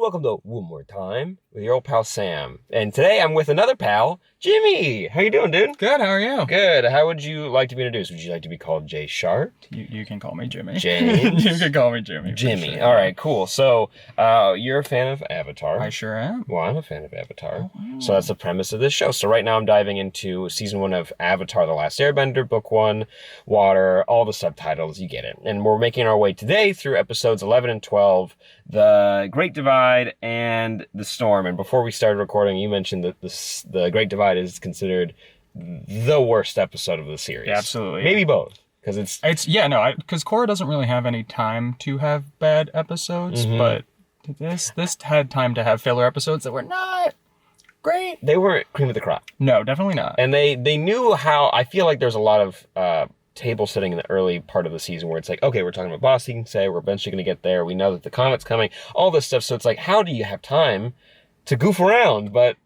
welcome to One More Time with your old pal Sam. And today I'm with another pal, Jimmy. How you doing, dude? Good, how are you? Good. How would you like to be introduced? Would you like to be called Jay Sharp? You can call me Jimmy. James? You can call me Jimmy. Jimmy. Sure, All right, cool. So, you're a fan of Avatar. I sure am. Well, I'm a fan of Avatar. Oh, wow. So that's the premise of this show. So right now I'm diving into season 1 of Avatar: The Last Airbender, book 1, water, all the subtitles, you get it. And we're making our way today through episodes 11 and 12, The Great Divide and The Storm. And before we started recording, you mentioned that the Great Divide is considered the worst episode of the series. Yeah, absolutely. Maybe both. Because because Korra doesn't really have any time to have bad episodes, but this had time to have filler episodes that were not great. They weren't cream of the crop. No, definitely not. And they knew how. I feel like there's a lot of table setting in the early part of the season where it's like, okay, we're talking about Ba Sing Se, we're eventually going to get there, we know that the comet's coming, all this stuff. So it's like, how do you have time to goof around? But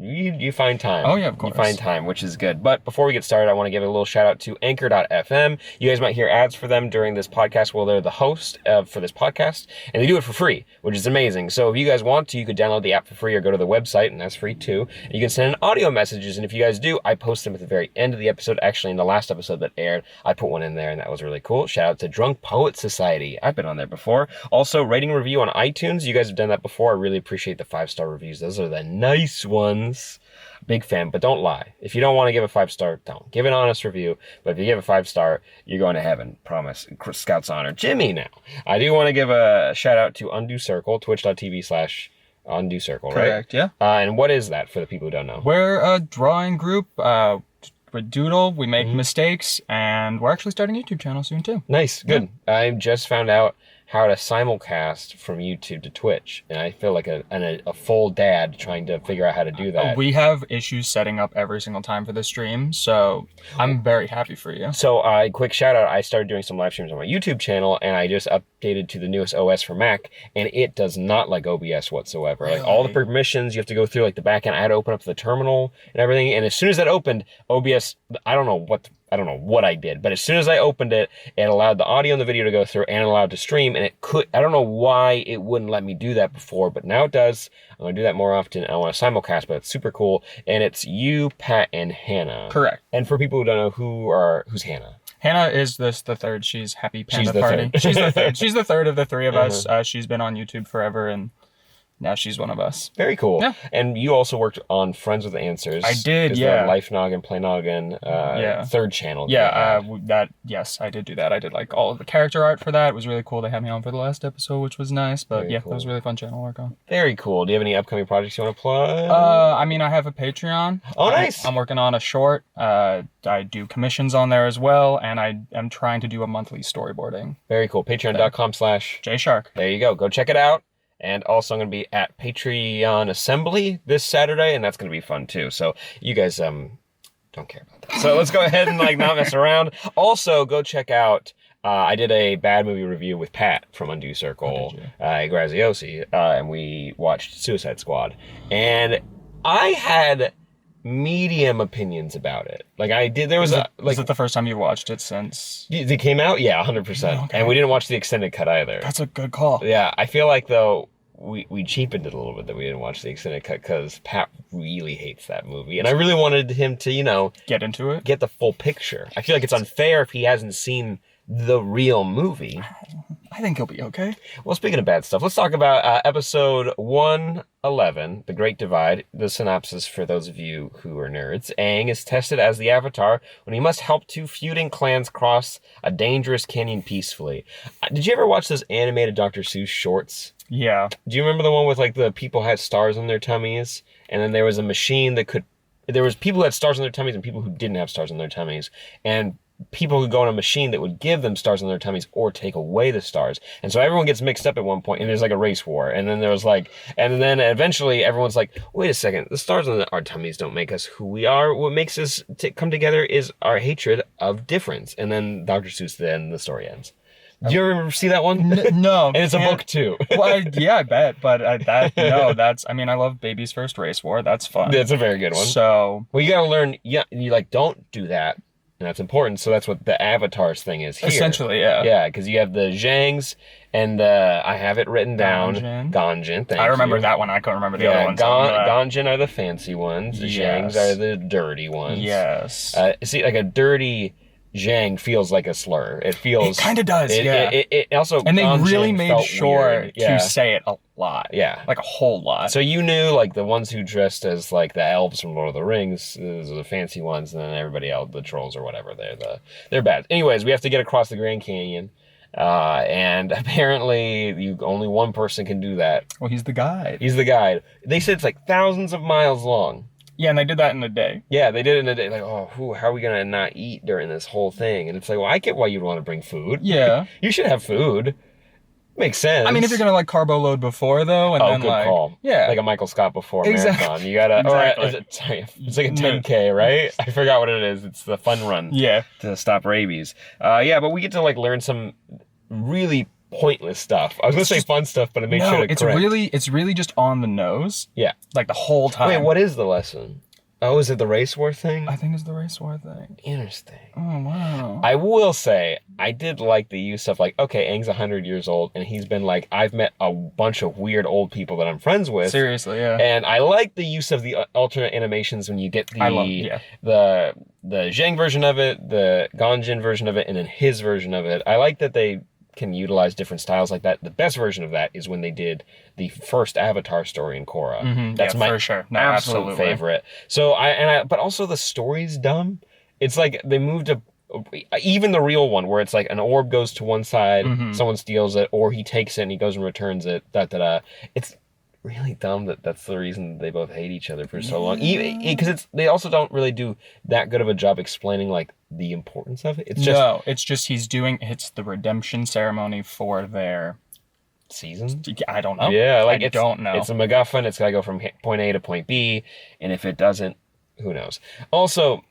you find time. Oh, yeah, of course. You find time, which is good. But before we get started, I want to give a little shout out to Anchor.fm. You guys might hear ads for them during this podcast. Well, they're the host for this podcast, and they do it for free, which is amazing. So if you guys want to, you could download the app for free or go to the website, and that's free too. And you can send in audio messages, and if you guys do, I post them at the very end of the episode. Actually, in the last episode that aired, I put one in there, and that was really cool. Shout out to Drunk Poet Society. I've been on there before. Also, rating review on iTunes. You guys have done that before. I really appreciate the 5-star reviews. Those are the nice ones. Big fan, but don't lie. If you don't want to give a 5-star, don't. Give an honest review, but if you give a 5-star, you're going to heaven. Promise. Scout's honor. Jimmy now. I do want to give a shout out to Undo Circle, twitch.tv/Undo Circle, right? Correct, yeah. And what is that for the people who don't know? We're a drawing group. We doodle, we make mistakes, and we're actually starting a YouTube channel soon too. Nice, good. Yeah. I just found out how to simulcast from YouTube to Twitch, and I feel like a full dad trying to figure out how to do that. We have issues setting up every single time for the stream, so I'm very happy for you. So, quick shout out, I started doing some live streams on my YouTube channel, and I just updated to the newest OS for Mac, and it does not like OBS whatsoever. Really? Like, all the permissions you have to go through, like the back end, I had to open up the terminal and everything, and as soon as that opened, OBS, I don't know what I did, but as soon as I opened it, it allowed the audio and the video to go through and allowed to stream, and it could, I don't know why it wouldn't let me do that before, but now it does. I'm going to do that more often. I want to simulcast, but it's super cool, and it's you, Pat, and Hannah. Correct. And for people who don't know, who's Hannah? Hannah is the third. She's Happy Panda She's the Party. Third. She's the third. She's the third of the three of us. She's been on YouTube forever, and now she's one of us. Very cool. Yeah. And you also worked on Friends with Answers. I did, yeah. Life Noggin, Play Noggin, third channel. Yeah, yes, I did do that. I did like all of the character art for that. It was really cool. They had me on for the last episode, which was nice. But Very cool. That was a really fun channel to work on. Very cool. Do you have any upcoming projects you want to plug? I mean, I have a Patreon. Oh, nice. I'm working on a short. I do commissions on there as well, and I am trying to do a monthly storyboarding. Very cool. Patreon.com/JShark. There you go. Go check it out. And also I'm going to be at Patreon Assembly this Saturday, and that's going to be fun too. So you guys don't care about that. So let's go ahead and not mess around. Also, go check out, I did a bad movie review with Pat from Undo Circle, Graziosi, and we watched Suicide Squad. And I had medium opinions about it. Like I did, there was is it the first time you watched it since it came out? Yeah, 100%. Okay. And we didn't watch the extended cut either. That's a good call. Yeah, I feel like though we cheapened it a little bit that we didn't watch the extended cut because Pat really hates that movie, and I really wanted him to get into it, get the full picture. I feel like it's unfair if he hasn't seen the real movie. I think he'll be okay. Well, speaking of bad stuff, let's talk about episode 111, The Great Divide. The synopsis for those of you who are nerds. Aang is tested as the Avatar when he must help two feuding clans cross a dangerous canyon peacefully. Did you ever watch those animated Dr. Seuss shorts? Yeah. Do you remember the one with like the people had stars on their tummies? And then there was a machine that there was people who had stars on their tummies and people who didn't have stars on their tummies. And people could go on a machine that would give them stars on their tummies or take away the stars. And so everyone gets mixed up at one point, and there's like a race war. And then there was and then eventually everyone's like, wait a second, the stars on our tummies don't make us who we are. What makes us come together is our hatred of difference. And then Dr. Seuss, then the story ends. Do you ever see that one? No. And it's a book too. Well, yeah, I bet. But I love Baby's First Race War. That's fun. That's a very good one. So. Well, you gotta learn, you don't do that. and that's important. So that's what the avatars thing is here. Essentially, yeah. Yeah, because you have the Zhangs, and I have it written down. Ganjin, thank you. I remember that one. I couldn't remember the other ones. Ganjin are the fancy ones. The Yes. Zhangs are the dirty ones. Yes. See, like a dirty Zhang feels like a slur. It feels... It kind of does, yeah. It also... And they really Ganjin made felt sure weird. Yeah. to say it a lot. Yeah. Like a whole lot. So you knew, like, the ones who dressed as, like, the elves from Lord of the Rings, those are the fancy ones, and then everybody else, the trolls or whatever, they're bad. Anyways, we have to get across the Grand Canyon, and apparently only one person can do that. Well, he's the guide. He's the guide. They said it's, like, thousands of miles long. Yeah, and they did that in a day. Yeah, they did it in a day. Like, how are we going to not eat during this whole thing? And it's like, well, I get why you'd want to bring food. Yeah. You should have food. Makes sense. I mean, if you're gonna like carbo load before though, and then good like, call. yeah, like a Michael Scott before Exactly. marathon, you gotta. Exactly. It's like a 10K, right? I forgot what it is. It's the fun run. Yeah. To stop rabies. Yeah, but we get to like learn some really pointless stuff. I was gonna say fun stuff, but I made sure to correct. It's really just on the nose. Yeah. Like the whole time. Wait, what is the lesson? Oh, is it the race war thing? I think it's the race war thing. Interesting. Oh, wow. I will say, I did like the use of like, okay, Aang's 100 years old, and he's been like, I've met a bunch of weird old people that I'm friends with. Seriously, yeah. And I like the use of the alternate animations when you get the Zhang version of it, the Ganjin version of it, and then his version of it. I like that they can utilize different styles like that. The best version of that is when they did the first Avatar story in Korra. Mm-hmm. That's my for sure. No, absolute absolutely. favorite. So but also the story's dumb. It's like they moved to even the real one where it's like an orb goes to one side, someone steals it, or he takes it and he goes and returns it. It's really dumb that's the reason they both hate each other for so long. Because they also don't really do that good of a job explaining like the importance of it. It's just it's the redemption ceremony for their season. I don't know. Yeah, like I don't know. It's a MacGuffin. It's gotta go from point A to point B, and if it doesn't, who knows? Also,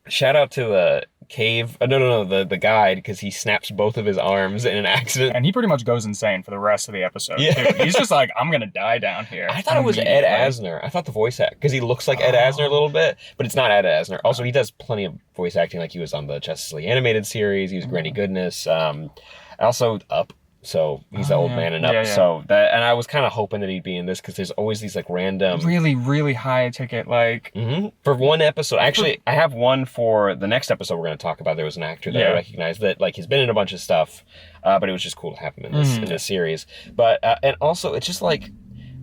shout out to the cave. The guide, because he snaps both of his arms in an accident. And he pretty much goes insane for the rest of the episode, Yeah. too. He's just like, I'm gonna die down here. I thought it was Ed Asner. I thought the voice act, because he looks like Ed Asner a little bit, but it's not Ed Asner. Also, he does plenty of voice acting, like he was on the Justice League animated series. He was Granny Goodness. Also, Up. So he's the old man in Up. Yeah. So and I was kind of hoping that he'd be in this because there's always these like random, really, really high ticket like. For one episode. Actually, I have one for the next episode we're going to talk about. There was an actor that I recognized that like he's been in a bunch of stuff, but it was just cool to have him in this series. But and also it's just like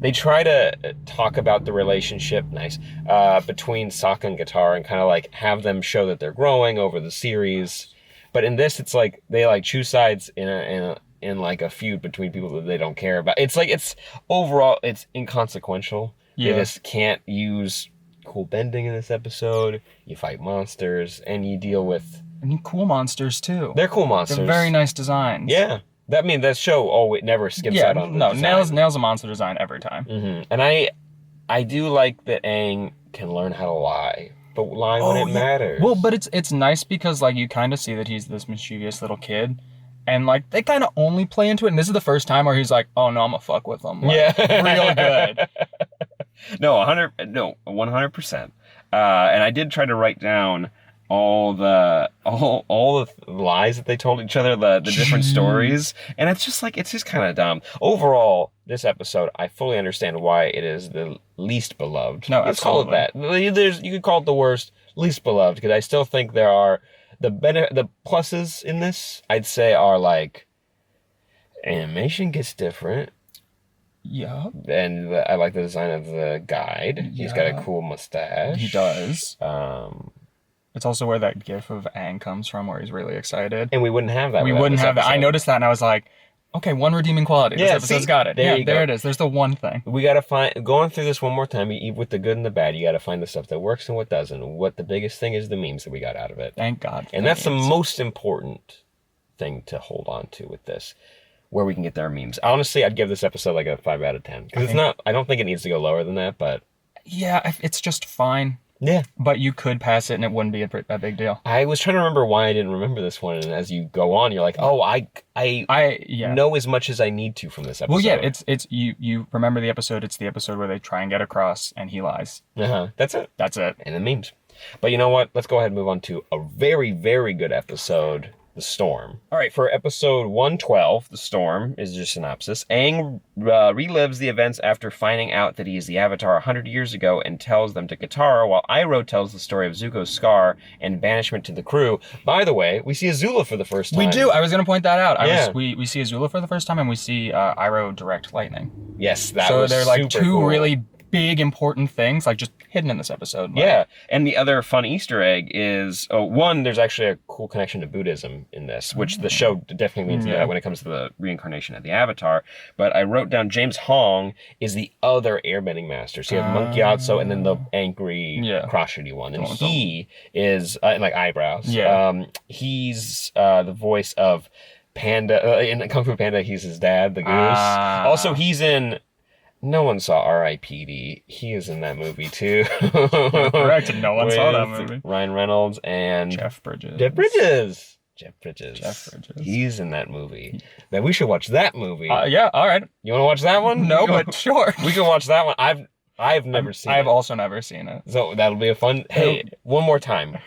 they try to talk about the relationship, between Sokka and Katara and kind of like have them show that they're growing over the series. But in this, it's like they like choose sides in like a feud between people that they don't care about. It's like overall it's inconsequential. Yeah. You just can't use cool bending in this episode. You fight monsters and you deal with cool monsters too. They're cool monsters. They're very nice designs. Yeah. That show it never skips out on the design. nails a monster design every time. And I do like that Aang can learn how to lie. But lie when it matters. Well, but it's nice because like you kind of see that he's this mischievous little kid. And, like, they kind of only play into it. And this is the first time where he's like, oh, no, I'm going to fuck with them. Like, real good. No, 100%. And I did try to write down all the lies that they told each other, the different stories. And it's just kind of dumb. Overall, this episode, I fully understand why it is the least beloved. No, let's call it that. You could call it the worst, least beloved, because I still think there are the pluses in this, I'd say, are like animation gets different. Yeah. And I like the design of the guide. He's got a cool mustache. He does. It's also where that gif of Aang comes from, where he's really excited. And we wouldn't have that. We wouldn't have that. I noticed that, and I was like, okay, one redeeming quality. This episode's got it. There it is. There's the one thing. We got to find, going through this one more time, with the good and the bad, you got to find the stuff that works and what doesn't. What the biggest thing is the memes that we got out of it. Thank God. And that's the most important thing to hold on to with this, where we can get their memes. Honestly, I'd give this episode like a 5 out of 10. Because I don't think it needs to go lower than that, but. Yeah, it's just fine. Yeah. But you could pass it and it wouldn't be a big deal. I was trying to remember why I didn't remember this one, and as you go on, you're like, oh, I know as much as I need to from this episode. Well, yeah, it's you remember the episode. It's the episode where they try and get across and he lies. That's it. That's it. And the memes. But you know what? Let's go ahead and move on to a very, very good episode, The Storm. All right, for episode 112, The Storm, is your synopsis. Aang relives the events after finding out that he is the Avatar 100 years ago and tells them to Katara, while Iroh tells the story of Zuko's scar and banishment to the crew. By the way, we see Azula for the first time. We do. I was going to point that out. Yeah. We see Azula for the first time, and we see Iroh direct lightning. Yes, that so was they're like super two cool. really big important things, like just hidden in this episode. Like, Yeah, and the other fun Easter egg is, one, there's actually a cool connection to Buddhism in this, which the show definitely means that when it comes to the reincarnation of the Avatar. But I wrote down James Hong is the other airbending master. So you have Monk Gyatso and then the angry, crotchety one. And he is, like eyebrows. Yeah. He's the voice of Panda. In Kung Fu Panda, he's his dad, the goose. Also, he's in... No one saw R.I.P.D. He is in that movie too. Correct. No one saw that movie. Ryan Reynolds and Jeff Bridges. Jeff Bridges. He's in that movie. Then we should watch that movie. Yeah. All right. You want to watch that one? No, but sure. We can watch that one. I've never seen it. I've also never seen it. So that'll be a fun. Hey, one more time.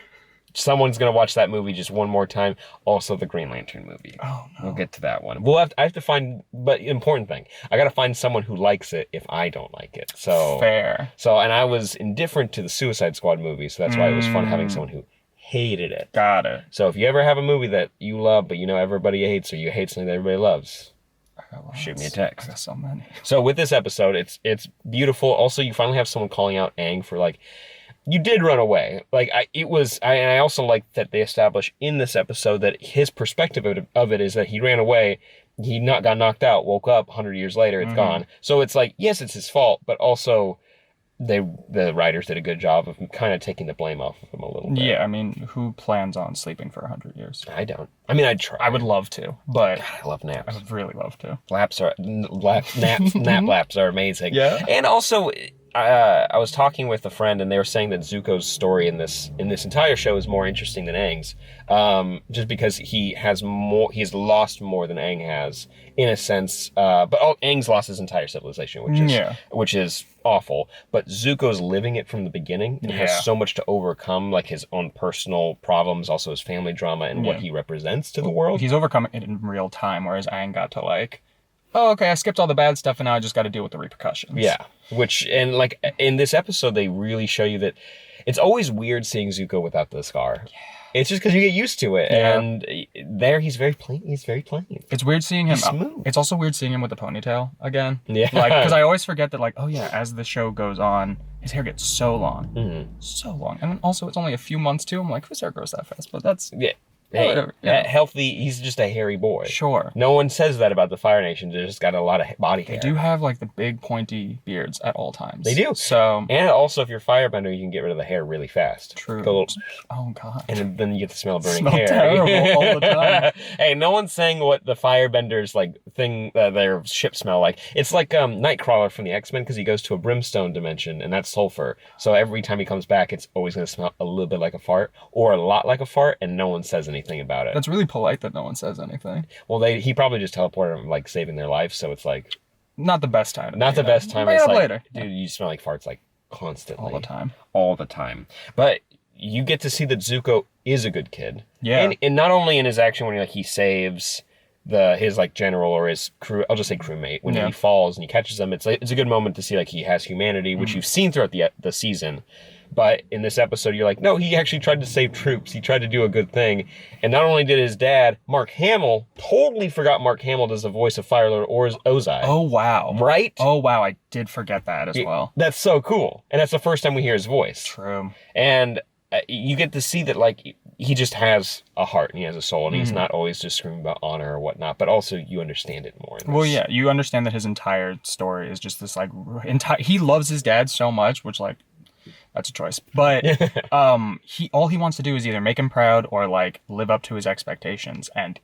Someone's gonna watch that movie just one more time. Also, the Green Lantern movie. Oh no. We'll get to that one. I have to find, but important thing, I gotta find someone who likes it if I don't like it. So fair. So, and I was indifferent to the Suicide Squad movie, so that's why it was fun having someone who hated it. Got it. So if you ever have a movie that you love, but you know everybody hates, or you hate something that everybody loves, shoot me a text. I got so many. So with this episode, it's beautiful. Also, you finally have someone calling out Aang for like, you did run away. Like, I also like that they establish in this episode that his perspective of it is that he ran away, he got knocked out, woke up 100 years later, it's gone. So it's like, yes, it's his fault, but also the writers did a good job of kind of taking the blame off of him a little bit. Yeah, I mean, who plans on sleeping for 100 years? I don't. I mean, I'd try. I would love to, but... God, I love naps. I would really love to. Nap laps are amazing. Yeah. And also... I was talking with a friend, and they were saying that Zuko's story in this entire show is more interesting than Aang's, just because he has lost more than Aang has, in a sense. But Aang's lost his entire civilization, which is awful. But Zuko's living it from the beginning and has so much to overcome, like his own personal problems, also his family drama, and what he represents to the world. He's overcoming it in real time, whereas Aang got to like, oh, okay, I skipped all the bad stuff, and now I just got to deal with the repercussions. Yeah, and like in this episode, they really show you that it's always weird seeing Zuko without the scar. Yeah. It's just because you get used to it, and there he's very plain. He's very plain. It's weird seeing him. He's smooth. It's also weird seeing him with the ponytail again. Yeah, like because I always forget that. Like, oh yeah, as the show goes on, his hair gets so long, so long, and then also it's only a few months too. I'm like, whose hair grows that fast? But that's Hey, healthy, he's just a hairy boy. Sure. No one says that about the Fire Nation. They just got a lot of body hair. They do have like the big pointy beards at all times. They do. So, and also if you're firebender, you can get rid of the hair really fast. True. Oh god. And then you get to smell burning hair. Terrible all the time. Hey, no one's saying what the firebenders like thing their ship smell like. It's like Nightcrawler from the X-Men because he goes to a brimstone dimension and that's sulfur. So every time he comes back, it's always going to smell a little bit like a fart or a lot like a fart, and no one says anything about it. That's really polite that no one says anything. Well, he probably just teleported them, like saving their life, so it's like not the best time. Not the best time. It's like, later. Dude, you smell like farts like constantly, all the time. But you get to see that Zuko is a good kid. Yeah, and not only in his action when he saves his like general or his crew, I'll just say crewmate, when he falls and he catches them, it's a good moment to see like he has humanity, which you've seen throughout the season. But in this episode, you're like, no, he actually tried to save troops. He tried to do a good thing. And not only did his dad, Mark Hamill, totally forgot Mark Hamill does the voice of Firelord Ozai. Oh, wow. Right? Oh, wow. I did forget that as well. That's so cool. And that's the first time we hear his voice. True. And you get to see that, like, he just has a heart and he has a soul, and he's not always just screaming about honor or whatnot, but also you understand it more. Well, yeah, you understand that his entire story is just this, like, he loves his dad so much, which, like, that's a choice. But all he wants to do is either make him proud or like live up to his expectations, and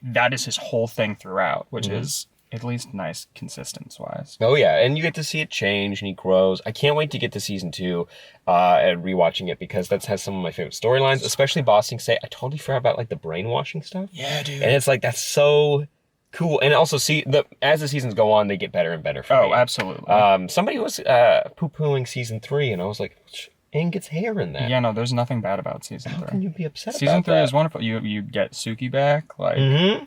that is his whole thing throughout, which is at least nice consistency-wise. Oh yeah, and you get to see it change and he grows. I can't wait to get to season 2 and rewatching it because that has some of my favorite storylines, especially Bossing Say. I totally forgot about like the brainwashing stuff. Yeah, dude. And it's like that's so cool. And also as the seasons go on, they get better and better for me. Oh, absolutely. Somebody was poo-pooing season 3, and I was like, Aang gets hair in that. Yeah, no, there's nothing bad about season How 3. can you be upset Season about 3 that? is wonderful. You get Suki back, like, Mm-hmm.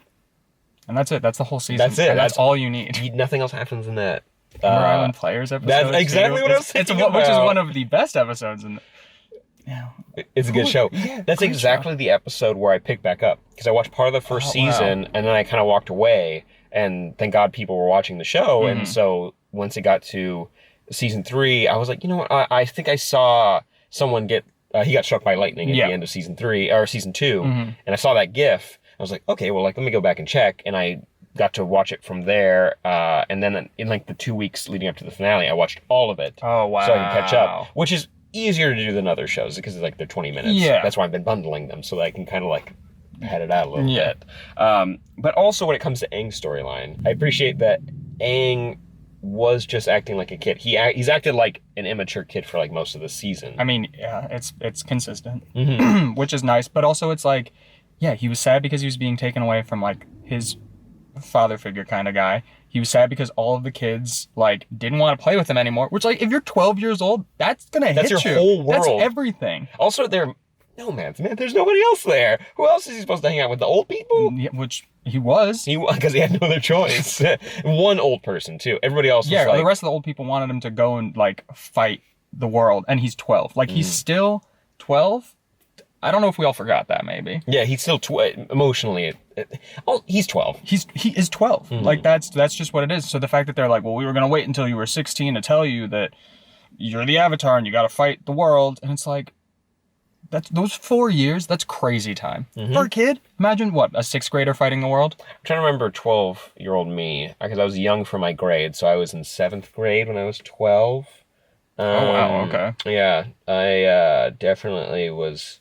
and that's it. That's the whole season. That's it. And that's all you need. Nothing else happens in that. Timber Island Players episode. That's exactly too. what I was thinking about. Which is one of the best episodes. Yeah, it's a good show. Yeah, That's exactly the episode where I picked back up because I watched part of the first season and then I kind of walked away. And thank God people were watching the show. And so once it got to season 3, I was like, you know what? I think I saw someone get he got struck by lightning at the end of season 3 or season 2, and I saw that GIF. I was like, okay, well, like let me go back and check, and I got to watch it from there. And then in like the 2 weeks leading up to the finale, I watched all of it. Oh wow! So I could catch up, which is easier to do than other shows because it's like they're 20 minutes. Yeah, that's why I've been bundling them so that I can kind of like pad it out a little bit. But also when it comes to Aang's storyline, I appreciate that Aang was just acting like a kid. He's acted like an immature kid for like most of the season. I mean, yeah, it's consistent, which is nice. But also, it's like, yeah, he was sad because he was being taken away from like his father figure kind of guy. He was sad because all of the kids like didn't want to play with him anymore. Which, like, if you're 12 years old, that's gonna hit you. That's your whole world. That's everything. Also, they're nomads, man. There's nobody else there. Who else is he supposed to hang out with? The old people? Yeah, which he was. Because he had no other choice. One old person too. Everybody else was like, the rest of the old people wanted him to go and like fight the world, and he's 12. Like he's still 12. I don't know if we all forgot that, maybe. Yeah, he's still emotionally. He's 12. He is 12. Like that's just what it is. So the fact that they're like, well, we were gonna wait until you were 16 to tell you that you're the Avatar and you got to fight the world, and it's like, those 4 years. That's crazy time for a kid. Imagine what, a 6th grader fighting the world. I'm trying to remember 12-year-old me because I was young for my grade, so I was in 7th grade when I was 12. Oh wow, okay. Yeah, I definitely was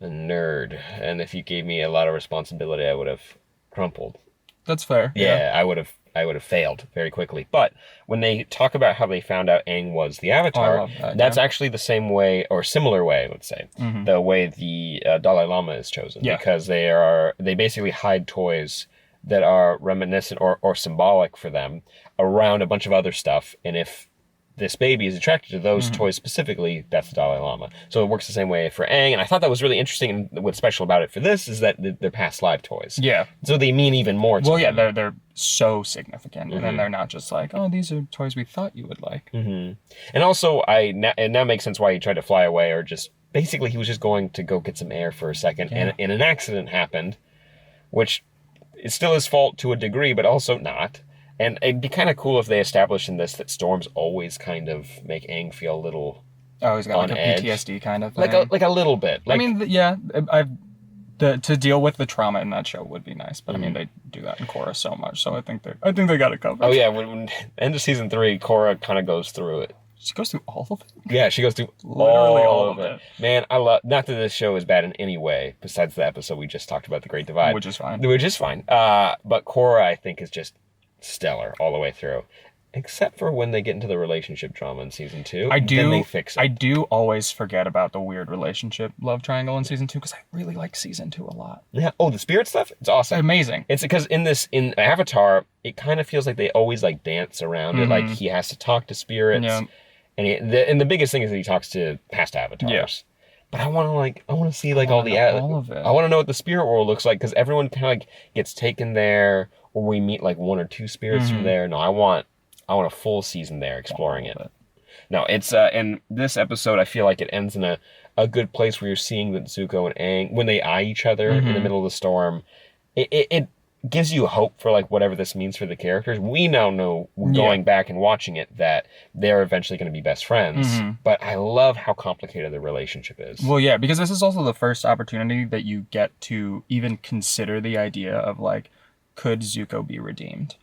a nerd, and if you gave me a lot of responsibility, I would have crumpled. That's fair. Yeah, I would have failed very quickly. But when they talk about how they found out Aang was the Avatar, I love that, that's actually the same way, or similar way, let's say, the way the Dalai Lama is chosen. Yeah. Because they basically hide toys that are reminiscent or symbolic for them around a bunch of other stuff, and if this baby is attracted to those toys specifically, that's the Dalai Lama. So it works the same way for Aang, and I thought that was really interesting, and what's special about it for this is that they're past live toys. Yeah. So they mean even more to them. Yeah, they're so significant, and then they're not just like, oh, these are toys we thought you would like. And also, it now makes sense why he tried to fly away, or just, basically he was just going to go get some air for a second, and an accident happened, which is still his fault to a degree, but also not. And it'd be kind of cool if they established in this that storms always kind of make Aang feel a little Oh, he's got on like a edge. PTSD kind of thing. Like a little bit. Like, I mean, to deal with the trauma in that show would be nice, but I mean, they do that in Korra so much, so I think they got it covered. oh yeah, when end of season 3, Korra kind of goes through it. She goes through all of it. Yeah, she goes through Literally all of it. Man, I love, not that this show is bad in any way, besides the episode we just talked about, The Great Divide. Which is fine. But Korra, I think, is just stellar all the way through. Except for when they get into the relationship drama in season 2. Then they fix it. I do always forget about the weird relationship love triangle in season 2 because I really like season 2 a lot. Yeah. Oh, the spirit stuff? It's awesome. Amazing. It's because in Avatar, it kind of feels like they always like dance around it. Like he has to talk to spirits. Yeah. And the biggest thing is that he talks to past avatars. Yeah. But I want to see like all of it. I want to know what the spirit world looks like, because everyone kind of like gets taken there, or we meet like 1 or 2 spirits from there. No, I want a full season there exploring it. No, it's in this episode, I feel like it ends in a good place where you're seeing that Zuko and Aang, when they eye each other in the middle of the storm, it gives you hope for like whatever this means for the characters. We now know, going back and watching it, that they're eventually going to be best friends. But I love how complicated the relationship is. Well, yeah, because this is also the first opportunity that you get to even consider the idea of like, could Zuko be redeemed?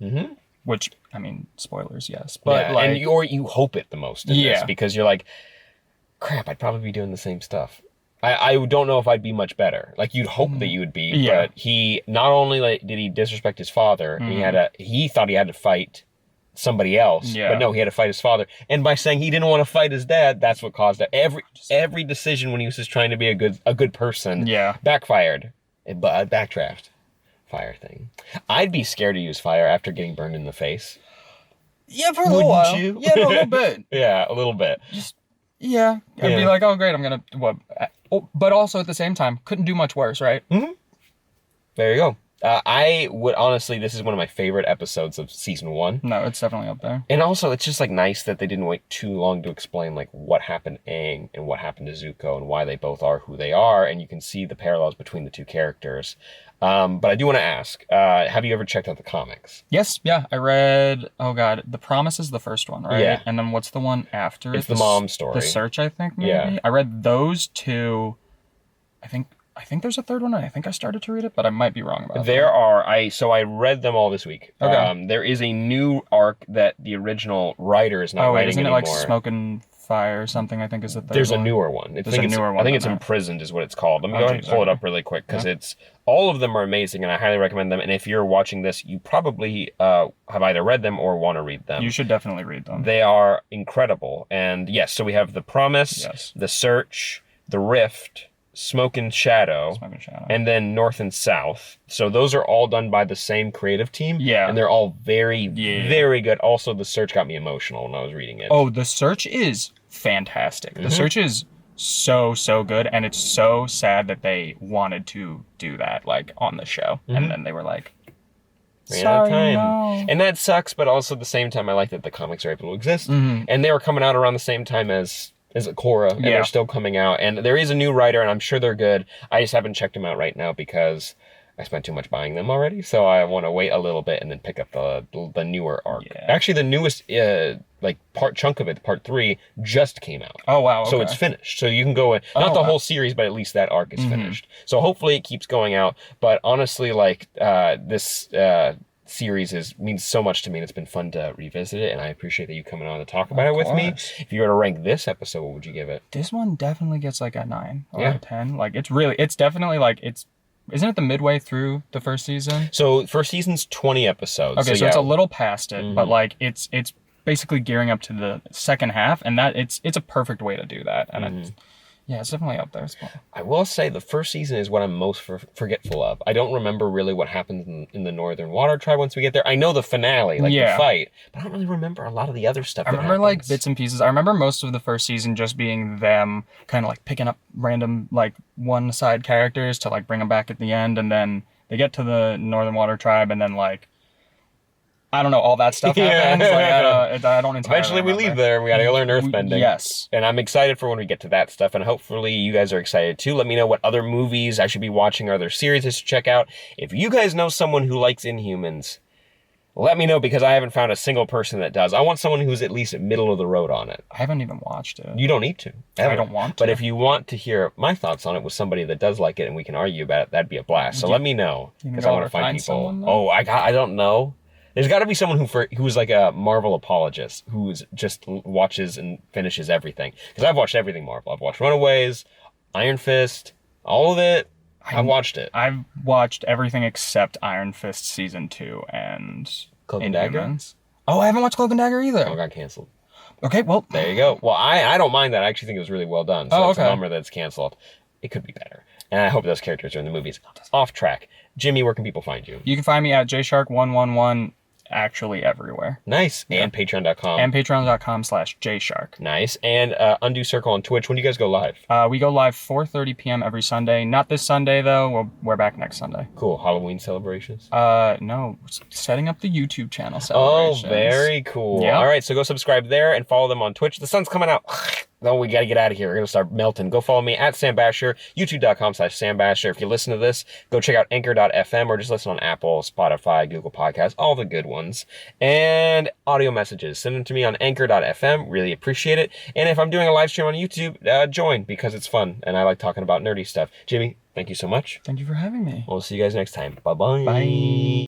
Which, I mean, spoilers, yes. But yeah, like, and you hope it the most in this, because you're like, crap, I'd probably be doing the same stuff. I don't know if I'd be much better. Like, you'd hope that you would be, but he, not only like, did he disrespect his father, he thought he had to fight somebody else, but no, he had to fight his father. And by saying he didn't want to fight his dad, that's what caused it. Every decision when he was just trying to be a good person, backfired. Backdraft. Fire thing. I'd be scared to use fire after getting burned in the face. Yeah, for a little while. You? Yeah, no, a little bit. Yeah, a little bit. Yeah, I'd be Yeah. like, oh great, I'm gonna what? But also at the same time, couldn't do much worse, right? There you go. I would honestly, this is one of my favorite episodes of season 1. No, it's definitely up there. And also, it's just like nice that they didn't wait too long to explain like what happened to Aang and what happened to Zuko and why they both are who they are, and you can see the parallels between the two characters. But I do want to ask, have you ever checked out the comics? Yes, yeah, I read. Oh God, The Promise is the first one, right? Yeah. And then what's the one after? It's the mom story. The Search, I think. Maybe. Yeah. I read those two. I think there's a third one, and I think I started to read it, but I might be wrong about There that. are I read them all this week. Okay. There is a new arc that the original writer is not Oh wait, writing isn't it anymore. like Smoke and Fire or something? I think is the third There's one. a newer one. There's a newer I one think it's than that. Imprisoned is what it's called. Let me Oh, go ahead and geez, pull it okay. up really quick because Yeah. it's all of them are amazing and I highly recommend them. And if you're watching this, you probably have either read them or want to read them. You should definitely read them. They are incredible. And yes, so we have The Promise, Yes. The Search, The Rift, Smoke and Shadow, Smoke and Shadow. and then North and South. So those are all done by the same creative team. Yeah. And they're all very, Yeah. very good. Also, The Search got me emotional when I was reading it. Oh, The Search is fantastic. Mm-hmm. The Search is so good, and it's so sad that they wanted to do that like on the show, and then they were like, Ran out of sorry, time. no. And that sucks, but also at the same time, I like that the comics are able to exist. Mhm. And they were coming out around the same time as Korra, and Yeah. they're still coming out. And there is a new writer, and I'm sure they're good. I just haven't checked them out right now because I spent too much buying them already. So I want to wait a little bit and then pick up the newer arc. Yeah. Actually, the newest chunk of it, part 3, just came out. Oh wow, So okay. it's finished. So you can go in, not Oh, the wow. whole series, but at least that arc is Mhm. finished. So hopefully it keeps going out. But honestly, like this series means so much to me, and it's been fun to revisit it. And I appreciate that you coming on to talk about Of it with me. course. If you were to rank this episode, what would you give it? This one definitely gets like a 9 or Yeah. a 10. Like it's definitely like isn't it the midway through the first season? So first season's 20 episodes. Okay, so yeah. it's a little past it, but Mhm. like it's basically gearing up to the second half, and that it's a perfect way to do that. And Mm-hmm. it's definitely up there. I will say the first season is what I'm most forgetful of. I don't remember really what happens in the Northern Water Tribe once we get there. I know the finale, like Yeah. the fight, but I don't really remember a lot of the other stuff. I that remember like happens. bits and pieces. I remember most of the first season just being them kind of like picking up random like one side characters to like bring them back at the end, and then they get to the Northern Water Tribe, and then like I don't know, all that stuff Yeah. happens. Like I don't entirely Eventually we remember. leave there. We gotta go learn earthbending. Yes. And I'm excited for when we get to that stuff, and hopefully you guys are excited too. Let me know what other movies I should be watching or other series I should check out. If you guys know someone who likes Inhumans, let me know, because I haven't found a single person that does. I want someone who's at least middle of the road on it. I haven't even watched it. You don't need to. I don't want to. But if you want to hear my thoughts on it with somebody that does like it and we can argue about it, that'd be a blast. So let me know, You because know I where want to to find find people. someone, though? Oh, I don't know. There's got to be someone who's like a Marvel apologist who's just watches and finishes everything. Because I've watched everything Marvel. I've watched Runaways, Iron Fist, all of it. I've watched it. I've watched everything except Iron Fist season 2 and Cloak and Dagger? Inhumans. Oh, I haven't watched Cloak and Dagger either. Oh, it got canceled. Okay, well, There you go. Well, I don't mind that. I actually think it was really well done. So Oh, it's a okay. bummer that it's canceled. It could be better. And I hope those characters are in the movies. Off track. Jimmy, where can people find you? you can find me at jshark111 actually everywhere. Nice. And patreon.com. And patreon.com/jshark. Nice. And Undo Circle on Twitch. When do you guys go live? We go live 4:30 p.m. every Sunday. Not this Sunday though. We're back next Sunday. Cool. Halloween celebrations. No, setting up the YouTube channel Oh, celebrations. very cool. Yeah. All right, so go subscribe there and follow them on Twitch. The sun's coming out. No, we got to get out of here. We're going to start melting. Go follow me at Sam Bashor, youtube.com/Sam Bashor. If you listen to this, go check out anchor.fm or just listen on Apple, Spotify, Google Podcasts, all the good ones. And audio messages, send them to me on anchor.fm. Really appreciate it. And if I'm doing a live stream on YouTube, join, because it's fun and I like talking about nerdy stuff. Jimmy, thank you so much. Thank you for having me. We'll see you guys next time. Bye-bye. Bye.